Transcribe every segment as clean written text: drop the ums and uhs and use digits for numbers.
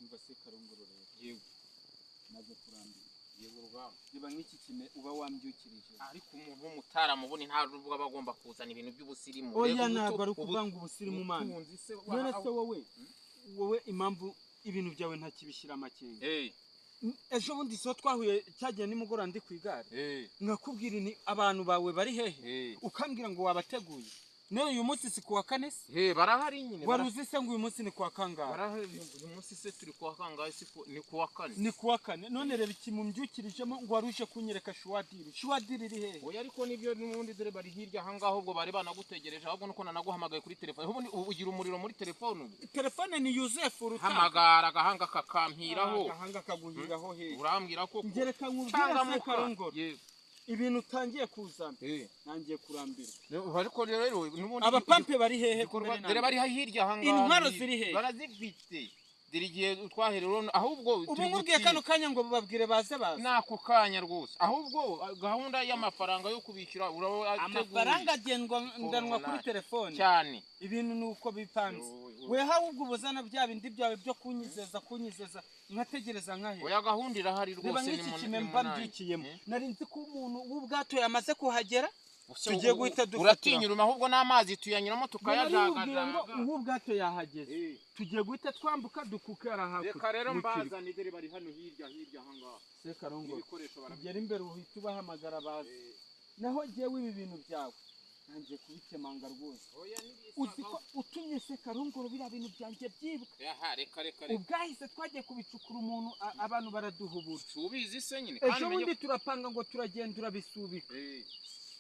umva se karongorore yewe maze kurambira yewe rugamba niba nk'iki kime uba wambyukirije ariko umuntu w'umutaramubone nta rubwo aba agomba kuzana ibintu by'ubusirimu oya ntabwo ari ukuvanga ubusirimu mana none se wowe impamvu ibintu byawe ntakibishyira amakenga ejo bundi so twahuye cyagiye nimugora ndi ku igare nkakubwira ni abantu bawe bari hehe ukambwira ngo wabateguye none uyu munsi si kuwa kane se barahari nyine waruzi se ngo uyu munsi ni kuwa kangahe barahari uyu munsi se turi kuwa kangahe si ni kuwa kane ni kuwa kane none reba ikimumbyukirijemo ngo waruje kunyereka shuwadiri iri hehe oya ariko nibyo n'ubundi dore bari hirya aha ngaho ubwo bari banagutegereje ahubwo nuko nanaguhamagaye kuri telefone ubu ugira umuriro muri telefone telefone ni Yuzefu ruta hamagara agahanga kakampiraho agahanga kaguhiraho hehe urambwira ko ngereka nkubwira se karongoro ibintu utangiye kuzana nangiye kurambira ariko rero nubundi abapampe bari hehe dore bari hirya aha ngaho intwaro ziri hehe barazifite dore igihe twaherero ahubwo ubu nkubwiye kano kanya ngo bababwire baze nako kanya rwose ahubwo gahunda y'amafaranga yo kubishyura amafaranga agendwa ndanwa kuri telefone cyane ibintu nuko bipanze we ahubwo ubuzana bya bindi byawe byo kunyizeza nkategereza nkahe oya gahunda irahari rwose ni kimemba byikiyemo nari nzi ko umuntu w'ubwato yamaze kuhagera tugiye guhita uratinyuruma ahubwo n'amazi tuyanyuramo tukayajagaza ubu bwato yahageze tugiye guhita twambuka dukukara hakurya reka rero mbazane dore bari hano hirya aha ngaha se karongo ugera imbere uhita ubahamagara baze naho jewe ibi bintu byawe nanjye kubikemanga rwose uzi ko utumye se karongoro bira bintu byanjye byibwa reka ubwahise twagiye kubicukura umuntu abantu baraduhubura ubizi se nyine ejo bundi turapanga ngo turagendura bisubika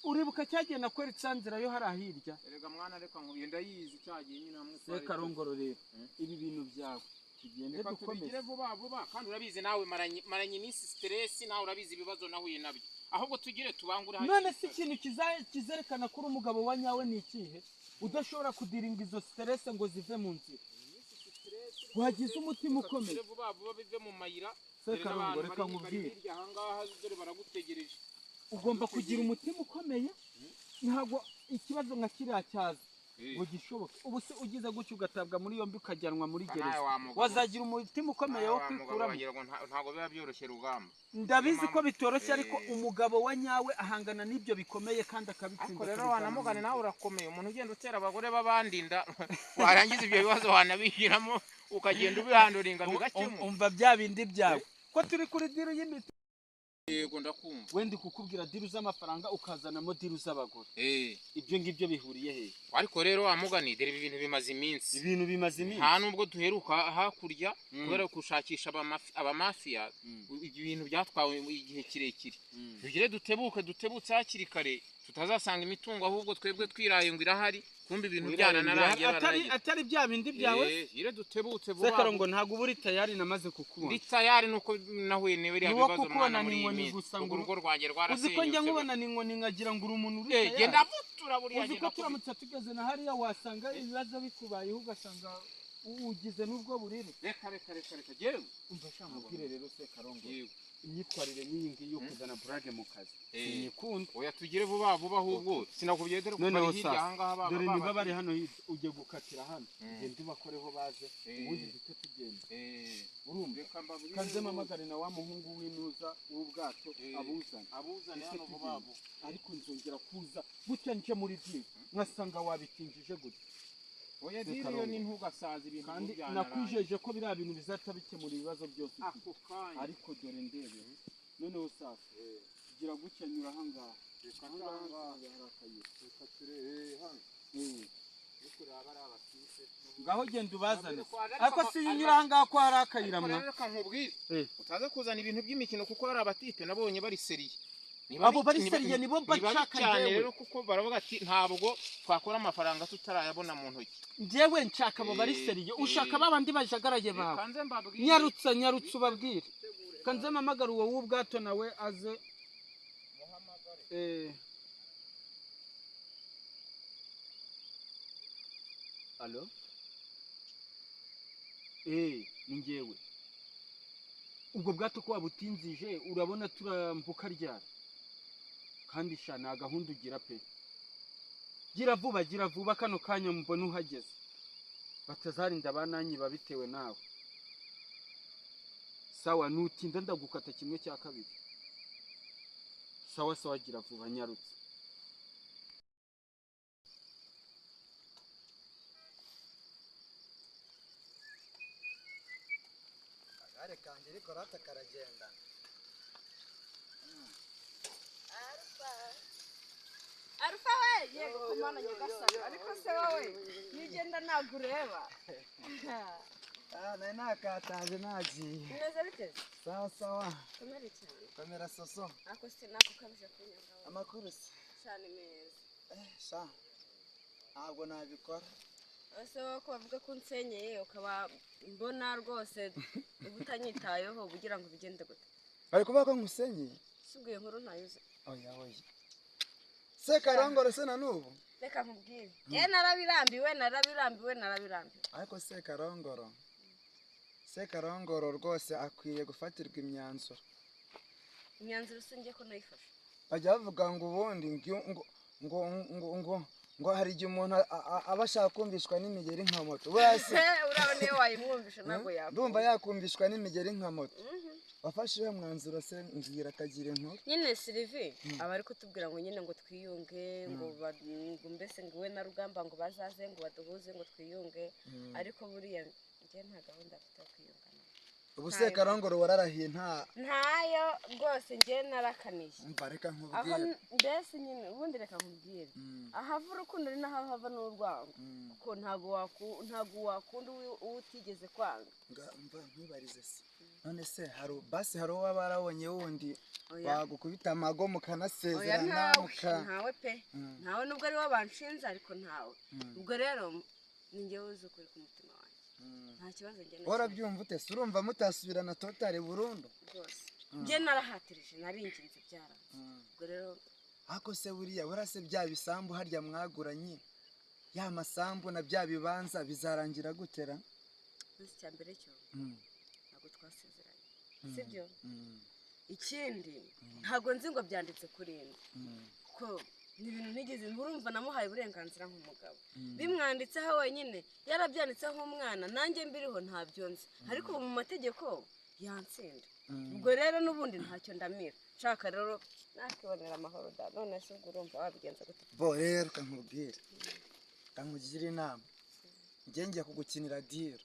uribuka cyagiye nakweretse sanzira yo hari ahirya erega mwana reka nkubenda yizi cyagiye nyine hamwe se karongoro rero ibi bintu byawe tugende dukomeze vuba kandi urabizi nawe maranye iminsi stress nawe urabizi ibibazo nahuye nabyo ahubwo tugire tubangura none si ikintu kizerekana kuri umugabo wa nyawe ni ikihe udashobora kudiringa izo stress ngo zive mu nzira wagize umutima ukomeye vuba bive mu mayira se karongoro reka nkubwire aha ngaha dore baragutegereje ugomba kugira umutima ukomeye ntabwo ikibazo nka kiriya cyaza ngo gishoboke ubu se ugize gutyo ugatabwa muri yombi ukajyanwa muri gereza wazagira umutima ukomeye wo kwikuramo ntabwo biba byoroshye rugamba ndabizi ko bitoroshye ariko umugabo wa nyawe ahangana n'ibyo bikomeye kandi akabitsinda ariko rero wanamugane nawe urakomeye umuntu ugenda utera abagore b'abandinda warangiza ibyo bibazo wanabishyiramo ukagenda ubihanduringa bigakemura umva bya bindi byawe ko turi kuri diro y'imiti yego ndakumva wendi kukubwira diru z'amafaranga ukazanamo diru z'abagore ibyo ngibyo bihuriye he ariko rero wamuganidira ibi bintu bimaze iminsi nta nubwo duheruka hakurya kubera gushakisha abamafiya ibintu byatwawe igihe kirekire tugire dutebutse hakiri kare tutazasanga imitungo ahubwo twebwe twiraye ngo irahari kumbe ibintu byananarangiye atari bya bindi byawe ire dutebutse vuba Sekarongo ntabwo buri tayari namaze kukubona ndi tayari nuko nahuye niwe iri bibazo mwana muri iyi gusa ngo urugo rwanjye rwarasenyutse uzi ko njya nkubona n'inkoni nkagira ngo uri umuntu uri genda vutura buriya uzi ko turamutse tugeze na hariya wasanga ibibazo bikubayeho ugasanga ugize n'ubwo burire reka jewe umva shaka mubwire rero Sekarongo imyitwarire n'iyi ngiyi yo kuzana burage mu kazi nyikunda oya tugire vuba ahubwo sinakubwiye dore ko bari hirya aha ngaha dore niba bari hano ujye gukatira hano genda ubakoreho baze ubundi duce tugenda urumva kanze mamagare na wa muhungu w'inuza w'ubwato abuzane hano vuba ariko nzongera kuza gutya nje muri dini nkasanga wabitinjije gutya oya diriyo ni ntugasaza ibintu kandi nakwijeje ko biriya bintu bizahita bikemura ibibazo byose ariko dore ndebe noneho sasa kugira gutya nyura aha ngaha reka harakaye reka turebe hano ngaho genda ubazane ariko si unyura aha ngaha ko hari akayira mwa reka nkubwire utaza kuzana ibintu by'imikino kuko hari abatipe nabonye bari seriye abo bari seriye nibo bashaka cyane rero kuko baravuga ati ntabwo twakora amafaranga tutarayabona mu ntoki njyewe nshaka abo bari seriye ushaka babandi bajagaraye bawe nyarutsa ubabwire kanze mamagara uwo w'ubwato nawe aze alo ni njyewe ubwo bwato ko wabutinzije urabona turambuka ryari kandi sha nta gahunda ugira pe gira vuba kano kanya mbona uhageze batazarinda abananyiba bitewe nawe sawa nutinda ndagukata kimwe cya kabiri. Sawa sawa gira vuba nyarutse. Agare kanjye ariko rata karagenda. Alfa we yego kumana nyagasani ariko se wowe nigenda nagureba. Nari nakataje nagiye. Neza bite? Sawa sawa. Komera cyane. Komera soso. Ako se nako kabije kunyanga. Amakuru se. Cyane meza. Sha. Ntabwo nabikora. Ese ko bavuga ko unsenyeye ukaba mbona rwose ubutanyitayeho bugira ngo bigende gute. Bari kuvuga ko nkusenyeye. Subwiye nkuru ntayuze. Oya. Se Karongoro se na nubu. Reka nkubwire. Narabirambiwe. Ariko se Karongoro rwose akwiye gufatirwa imyanzuro. Imyanzuro se ngiye ko nayifashe. Bajya bavuga ngo ubundi ngo hari igihe umuntu aba ashaka kumvishwa n'imigeri nka moto. Wese urabona niyo wayimwumvisha ntabwo yakunda. Ndumva yakumvishwa n'imigeri nka moto. Wafashe uwo mwanzuro se ngira akagira inkuru. Nyine Sylvie aba ari kutubwira ngo nyine ngo twiyunge ngo mbese ngo we na Rugamba ngo bazaze ngo baduhuze ngo twiyunge ariko buriya ngiye nta gahunda afite yo kwiyungana. Ubu se Karongoro wararahiye ntayo rwose ngiye narakaniye. Umva reka nkubwire. Mbese nyine ubundi reka nkubwire. Ahava urukundo ari naho hava n'urwango kuko ntago wakunda utigeze kwanga. Umva ntibarize se. None se hari uwo waba warabonye wundi bagukubita amago mukanasezerana ntawe pe. Ntawe nubwo ari wabanshinze ariko ntawe. Ubwo rero ninjye uzi ukuri ku mutima wanjye. Nta kibazo ngene. Warabyumva ute? Urumva mutasubirana totari burundu? Rwose. Nge narahatirije naringinze byara. Ubwo rero ako se buriya warase bya bisambu harya mwaguranye. Ya masambu na bya bibanza bizarangira gutera? Nzi cya mbere cyo. Ntabwo twasezeranye. Sibyo? Ikindi ntago nzi ngo byanditse kuri indi. Ko ibintu nigeze urumva namuhaye uburenganzira nk'umugabo. Bimwanditseho wenyine yarabyanditseho umwana nanjye mbiriho ntabyo nzi. Ariko mu mategeko yansinda. Ubwo rero nubundi ntacyo ndamira. Nshaka rero nakibonera amahoro da. None se urumva wabigenza gute? Bo rero kankubwira. Kankugira inama. Ngiye kugukinira diro.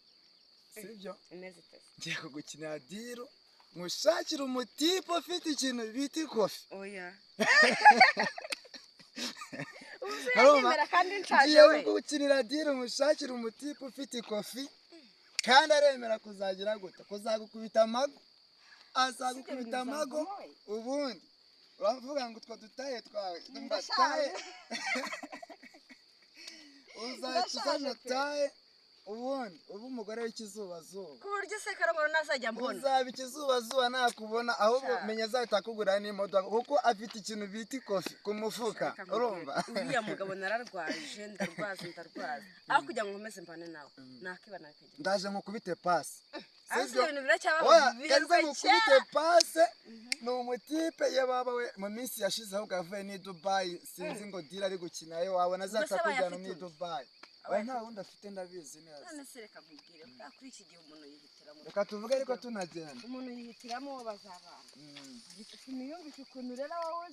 Sibyo? Imeze ite? Ngiye kugukinira diro. Mushakira umutipe ufite ikintu bita ikofi. Oya. Ubuzemera kandi nshaje we. Ngiye kugukinira diro mushakira umutipe ufite ikofi. Kandi aremera kuzagira gute? Kuzagukubita amago. Azagukubita amago ubundi. Uravuga ngo utwo dutaye twawe. Ndataye. Uzacuza taye. Ubundi ubu umugore w'ikizubazuba ku buryo se Karongoro nazajya mbona uzaba ikizubazuba nakubona ahubwo menya azahita kugura n'imodoka kuko afite ikintu bita ikofi ku mufuka urumva uriya mugabo nararwaje ndarwaza aho kugira ngo nkomeze mbane nawe nakibana bikagenda ndaje nkukubite pasi sibyo ibintu biracyabaho nkukubite pasi ni umutipe yababa we mu minsi yashize ahubwo avuye ni Dubai sinzi ngo dira ari gukinayo wabona azatakujyana ni Dubai we nta wundi afite ndabizi neza none se reka nkubwire kuri iki gihe umuntu yihitiramo reka tuvuge ariko tunagenda umuntu yihitiramo uwo bazabana ariko siniyumvishe ukuntu rero wowe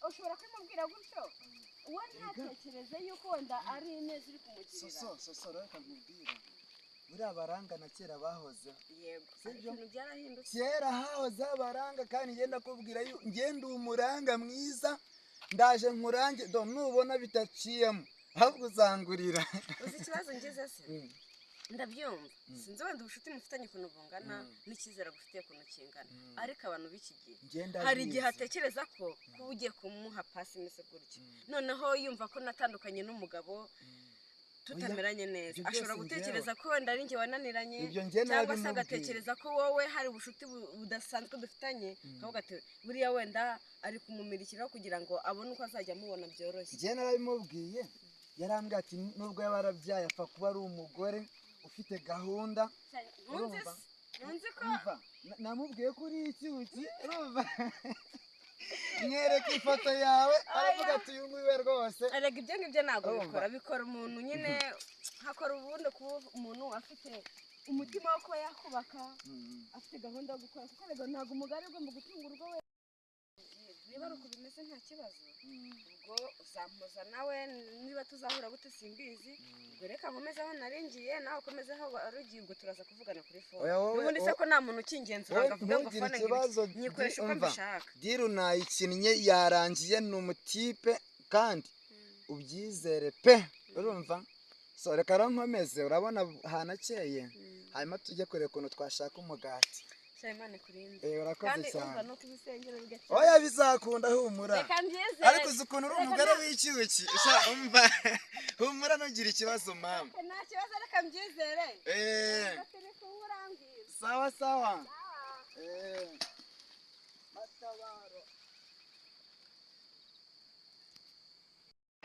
ushobora kwimubwira gutyo we ntatekereze yuko wenda ari ineza uri kumugirira soso reka nkubwire buriya baranga na kera bahozeho yego ibintu byarahindutse kera hahoze abaranga kandi ngenda kubwira ngenda umuranga mwiza ndaje nkurange nubona bitaciyemo ahubwo uzangurira uzi ikibazo ngeze se ndabyumva sinzi wenda ubushuti mufitanye ukuntu bungana n'icyizere gufitiye ukuntu kingana ariko abantu b'iki gihe hari igihe atekereza ko kuba ugiye kumuha pasi imeze gutya noneho yumva ko natandukanye n'umugabo tutameranye neza ashobora gutekereza ko wenda ari njye wananiranye cyangwa se agatekereza ko wowe hari ubushuti budasanzwe dufitanye ahubwo ati buriya wenda ari kumumirikiraho kugira ngo abone uko azajya amubona byoroshye njye narabimubwiye yarambwiye ati nubwo yaba yarabyaye apfa kuba ari umugore ufite gahunda ntunzi ko namubwiye ko uri icyuki urumva mwereka ifoto yawe aravuga ati uyu nguyu we rwose erega ibyo ngibyo ntabwo bikora umuntu nyine hakora ubundi kuba umuntu afite umutima wo kuba yakubaka afite gahunda yo gukora kuko rero ntabwo umugore ugomba gutunga urugo we niba ari uko bimeze nta kibazo ubwo uzampuza nawe niba tuzahura gute simbizi ubwo reka nkomeze aho naringiye nawe ukomeze aho warugiye ubwo turaza kuvugana kuri fone n'ubundi se ko nta muntu ukingenzura ngo avuge ngo fone nyikoresha uko mbishaka diru nayikinnye yarangiye ni umutipe kandi ubyizere pe urumva so reka nkomeze urabona hanakeye hanyuma tujye kureba ukuntu twashaka umugati Imana kurinde urakoze cyane no kubisengera bigacika oya bizakunda humura reka mbyeze ariko uzi ukuntu uri umugore w'ikiwiki umva humura ntugire ikibazo mama nta kibazo reka mbyizere sawa sawa matabaro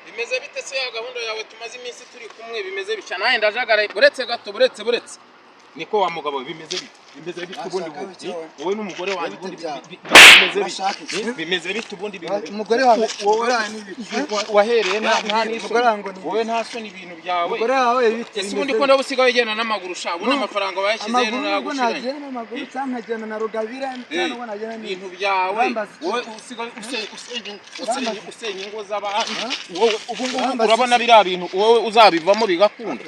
bimeze bite se ya gahunda yawe tumaze iminsi turi kumwe bimeze bica nawe ndajagara buretse gato buretse niko wa mugabo bimeze bite ubundi wowe n'umugore wanjye ubundi bimeze bite ubundi umugore wawe wahereye nta n'isoni wowe nta soni ibintu byawe umugore wawe bite ese ubundi ko ndabo usigaye ugenda n'amaguru sha ubundi amafaranga bayashyize nagushiranye n'amaguru cyangwa nkagenda na rugabira cyangwa nagenda ibintu byawe wowe usigaye usenya ingo z'abandi wowe ubu urabona biriya bintu wowe uzabivamo bigakunda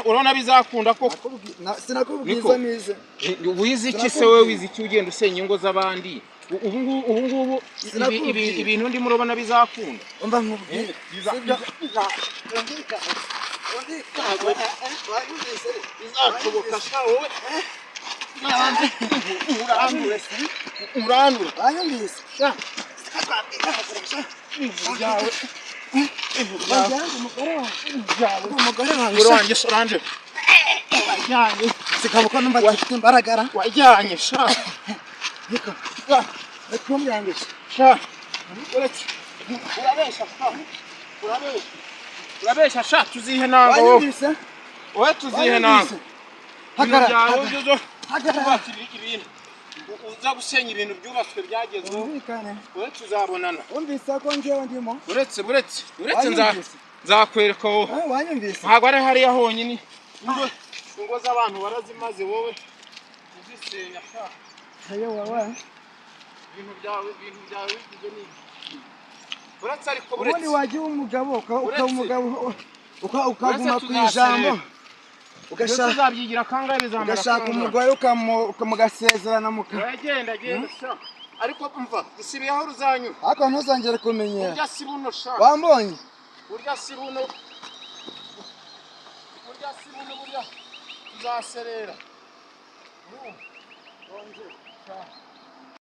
urabona bizakunda ko sinakubwiza nize wize iki se wowe wize iki ugenda usenya ingo z'abandi ubu ngubu ibintu ndimo urabona bizakunda umva nkubwire bizakuboka sha wowe uranura banyumvise sha umugore wanjye soranje wajyanye sikabuka numva gifite imbaraga wajyanye sha kumyangisha sha urabesha sha tuzihe nango wowe tuzihe nango hagarara ibintu uza gusenya ibintu byubatswe byagezweho wowe tuzabonana umvise ko ngewe ndimo uretse nzakwereka wowe wanyumvise ntabwo ari hariya honyine ingo z'abantu barazimaze wowe uzisenya sha ayo wawe ibintu byawe bigize n'ibi uretse ariko ubundi wagiye umugabo ukaguma ku ijambo uzabyigira kangahe bizamara ugashaka umugore mugasezerana genda sha ariko umva dusibiye aho ruzanyura ariko ntuzongere kumenyera urya si buno sha wambonye burya tuzaserera